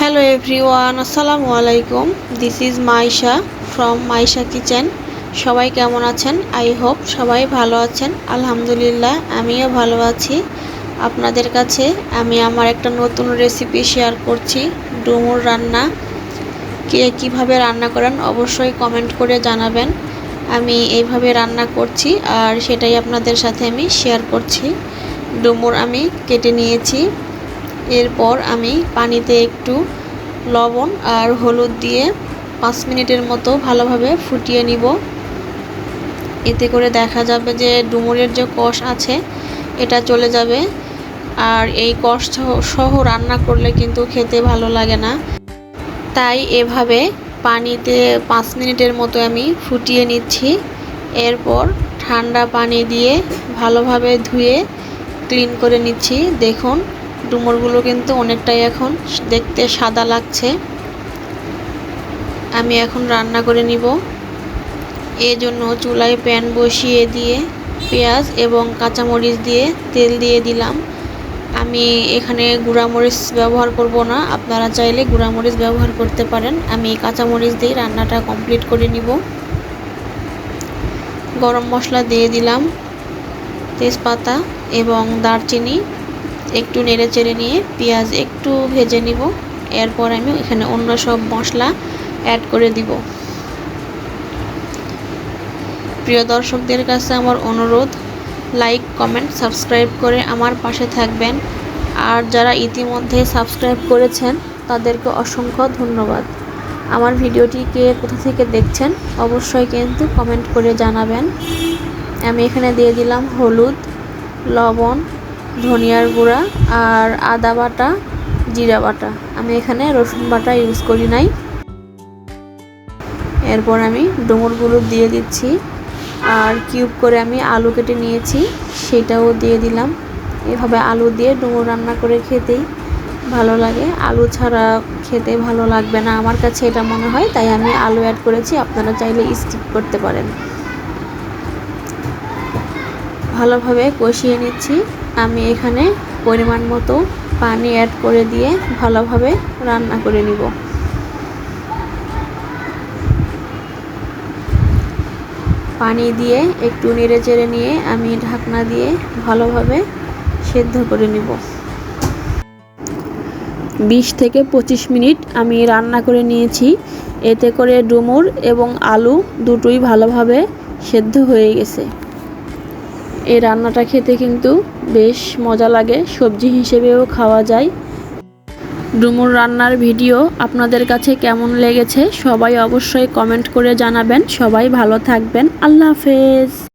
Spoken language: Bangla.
Hello everyone, আসসালামু আলাইকুম। This is Maisha from Maisha Kitchen. সবাই কেমন আছেন? I hope সবাই ভালো আছেন। আলহামদুলিল্লাহ আমিও ভালো আছি। আপনাদের কাছে আমি আমার একটা নতুন রেসিপি শেয়ার করছি, ডুমুর রান্না। কে কিভাবে রান্না করেন অবশ্যই কমেন্ট করে জানাবেন। আমি এইভাবে রান্না করছি আর সেটাই আপনাদের সাথে আমি শেয়ার করছি। ডুমুর আমি কেটে নিয়েছি। এরপর আমি পানিতে একটু লবণ আর হলুদ দিয়ে 5 মিনিটের মতো ভালোভাবে ফুটিয়ে নিব। এতে করে দেখা যাবে যে ডুমুরের যে কষ আছে এটা চলে যাবে। আর এই কষ সহ রান্না করলে কিন্তু খেতে ভালো লাগে না, তাই এভাবে পানিতে 5 মিনিটের মতো আমি ফুটিয়ে নিচ্ছি। এরপর ঠান্ডা পানি দিয়ে ভালোভাবে ধুয়ে ক্লিন করে নিচ্ছি। দেখুন ডুমুরগুলো কিন্তু অনেকটাই এখন দেখতে সাদা লাগছে। আমি এখন রান্না করে নিব। এজন্য চুলায় প্যান বসিয়ে দিয়ে পেঁয়াজ এবং কাঁচামরিচ দিয়ে তেল দিয়ে দিলাম। আমি এখানে গুঁড়ামরিচ ব্যবহার করব না, আপনারা চাইলে গুঁড়ামরিচ ব্যবহার করতে পারেন। আমি কাঁচামরিচ দিয়ে রান্নাটা কমপ্লিট করে নিব। গরম মশলা দিয়ে দিলাম, তেজপাতা এবং দারচিনি একটু নেড়ে চেড়ে নিয়ে পেঁয়াজ একটু ভেজে নিব। এরপর আমি এখানে অন্য সব মশলা অ্যাড করে দিব। প্রিয় দর্শকদের কাছে আমার অনুরোধ, লাইক কমেন্ট সাবস্ক্রাইব করে আমার পাশে থাকবেন। আর যারা ইতিমধ্যে সাবস্ক্রাইব করেছেন তাদেরকে অসংখ্য ধন্যবাদ। আমার ভিডিওটি কে কোথা থেকে দেখছেন অবশ্যই কিন্তু কমেন্ট করে জানাবেন। আমি এখানে দিয়ে দিলাম হলুদ, লবণ, ধনিয়ার গুঁড়া আর আদা বাটা, জিরা বাটা। আমি এখানে রসুন বাটা ইউজ করি নাই। এরপর আমি ডুমুরগুলো দিয়ে দিচ্ছি আর কিউব করে আমি আলু কেটে নিয়েছি সেটাও দিয়ে দিলাম। এভাবে আলু দিয়ে ডুমুর রান্না করে খেতেই ভালো লাগে, আলু ছাড়া খেতে ভালো লাগবে না, আমার কাছে এটা মনে হয়, তাই আমি আলু অ্যাড করেছি। আপনারা চাইলে স্কিপ করতে পারেন। ভালোভাবে কষিয়ে নিচ্ছি। আমি এখানে পরিমাণ মতো পানি অ্যাড করে দিয়ে ভালোভাবে রান্না করে নিব। পানি দিয়ে একটু নেড়ে চেড়ে নিয়ে আমি ঢাকনা দিয়ে ভালোভাবে সেদ্ধ করে নিব। 20 থেকে 25 মিনিট আমি রান্না করে নিয়েছি। এতে করে ডুমুর এবং আলু দুটোই ভালোভাবে সেদ্ধ হয়ে গেছে। এই রান্নাটা খেতে কিন্তু বেশ মজা লাগে, সবজি হিসেবেও খাওয়া যায়। ডুমুর রান্নার ভিডিও আপনাদের কাছে কেমন লেগেছে সবাই অবশ্যই কমেন্ট করে জানাবেন। সবাই ভালো থাকবেন। আল্লাহ হাফেজ।